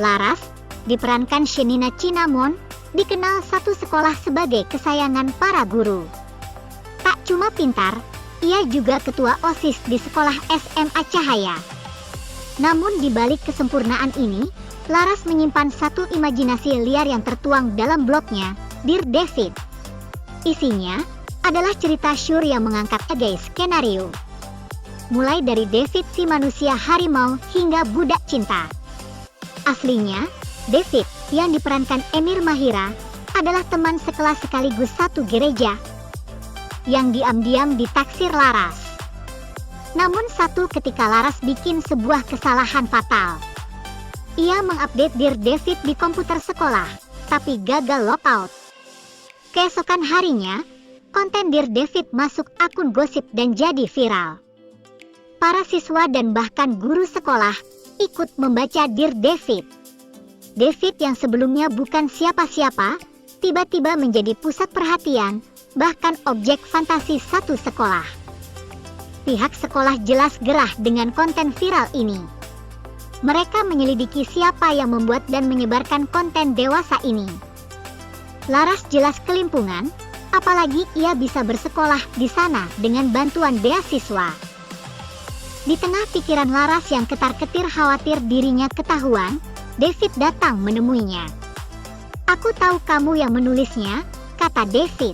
Laras, diperankan Shenina Cinnamon, dikenal satu sekolah sebagai kesayangan para guru. Tak cuma pintar, ia juga ketua OSIS di sekolah SMA Cahaya. Namun di balik kesempurnaan ini, Laras menyimpan satu imajinasi liar yang tertuang dalam blognya, Dear David. Isinya adalah cerita syur yang mengangkat berbagai skenario. Mulai dari David si manusia harimau hingga budak cinta. Aslinya, David yang diperankan Emir Mahira adalah teman sekelas sekaligus satu gereja yang diam-diam ditaksir Laras. Namun satu ketika Laras bikin sebuah kesalahan fatal. Ia mengupdate Dear David di komputer sekolah, tapi gagal logout. Keesokan harinya, konten Dear David masuk akun gosip dan jadi viral. Para siswa dan bahkan guru sekolah ikut membaca Dear David. David yang sebelumnya bukan siapa-siapa, tiba-tiba menjadi pusat perhatian, bahkan objek fantasi satu sekolah. Pihak sekolah jelas gerah dengan konten viral ini. Mereka menyelidiki siapa yang membuat dan menyebarkan konten dewasa ini. Laras jelas kelimpungan, apalagi ia bisa bersekolah di sana dengan bantuan beasiswa. Di tengah pikiran Laras yang ketar-ketir khawatir dirinya ketahuan, David datang menemuinya. "Aku tahu kamu yang menulisnya," kata David.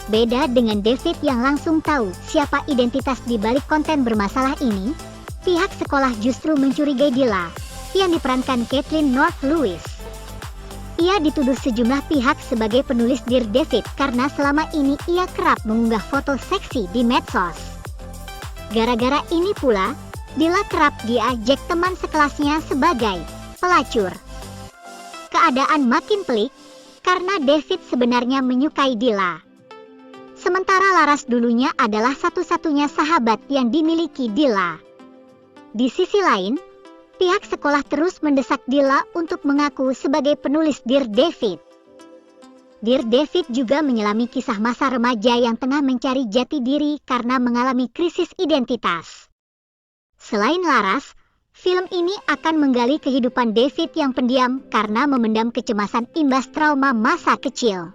Beda dengan David yang langsung tahu siapa identitas di balik konten bermasalah ini, pihak sekolah justru mencurigai Dila, yang diperankan Caitlin North Lewis. Ia dituduh sejumlah pihak sebagai penulis Dear David karena selama ini ia kerap mengunggah foto seksi di medsos. Gara-gara ini pula, Dila kerap diajak teman sekelasnya sebagai pelacur. Keadaan makin pelik, karena David sebenarnya menyukai Dila. Sementara Laras dulunya adalah satu-satunya sahabat yang dimiliki Dila. Di sisi lain, pihak sekolah terus mendesak Dila untuk mengaku sebagai penulis Dear David. Dear David juga menyelami kisah masa remaja yang tengah mencari jati diri karena mengalami krisis identitas. Selain Laras, film ini akan menggali kehidupan David yang pendiam karena memendam kecemasan imbas trauma masa kecil.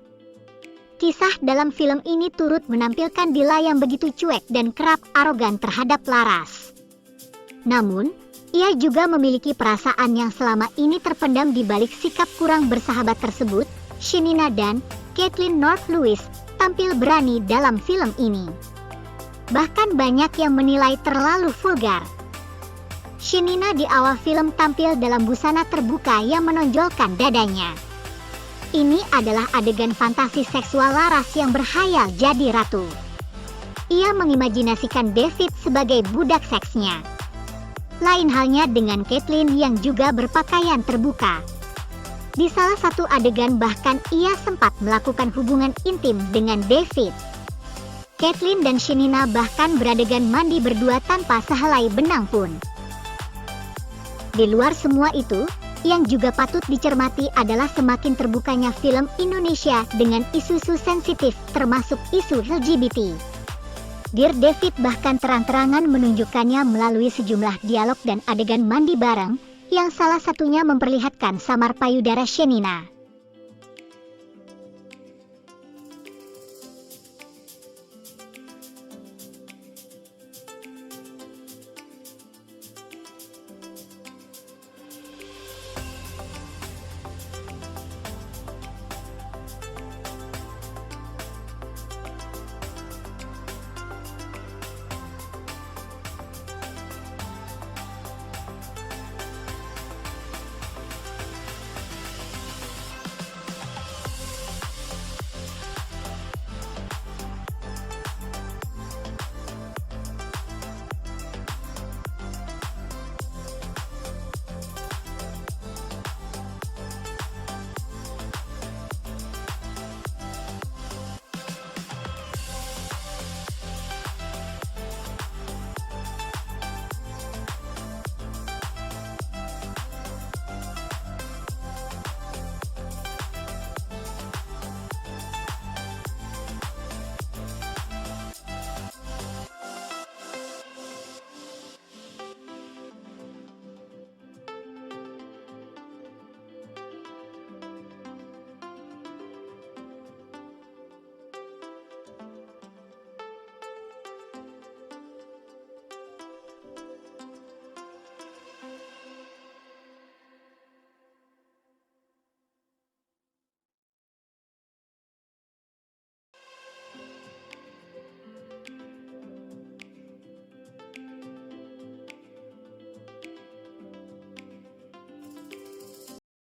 Kisah dalam film ini turut menampilkan Dila yang begitu cuek dan kerap arogan terhadap Laras. Namun, ia juga memiliki perasaan yang selama ini terpendam di balik sikap kurang bersahabat tersebut. Shenina dan Caitlin North Lewis tampil berani dalam film ini. Bahkan banyak yang menilai terlalu vulgar. Shenina di awal film tampil dalam busana terbuka yang menonjolkan dadanya. Ini adalah adegan fantasi seksual Laras yang berkhayal jadi ratu. Ia mengimajinasikan David sebagai budak seksnya. Lain halnya dengan Caitlin yang juga berpakaian terbuka. Di salah satu adegan bahkan ia sempat melakukan hubungan intim dengan David. Caitlin dan Shenina bahkan beradegan mandi berdua tanpa sehelai benang pun. Di luar semua itu, yang juga patut dicermati adalah semakin terbukanya film Indonesia dengan isu-isu sensitif termasuk isu LGBT. Dear David bahkan terang-terangan menunjukkannya melalui sejumlah dialog dan adegan mandi bareng, yang salah satunya memperlihatkan samar payudara Shenina.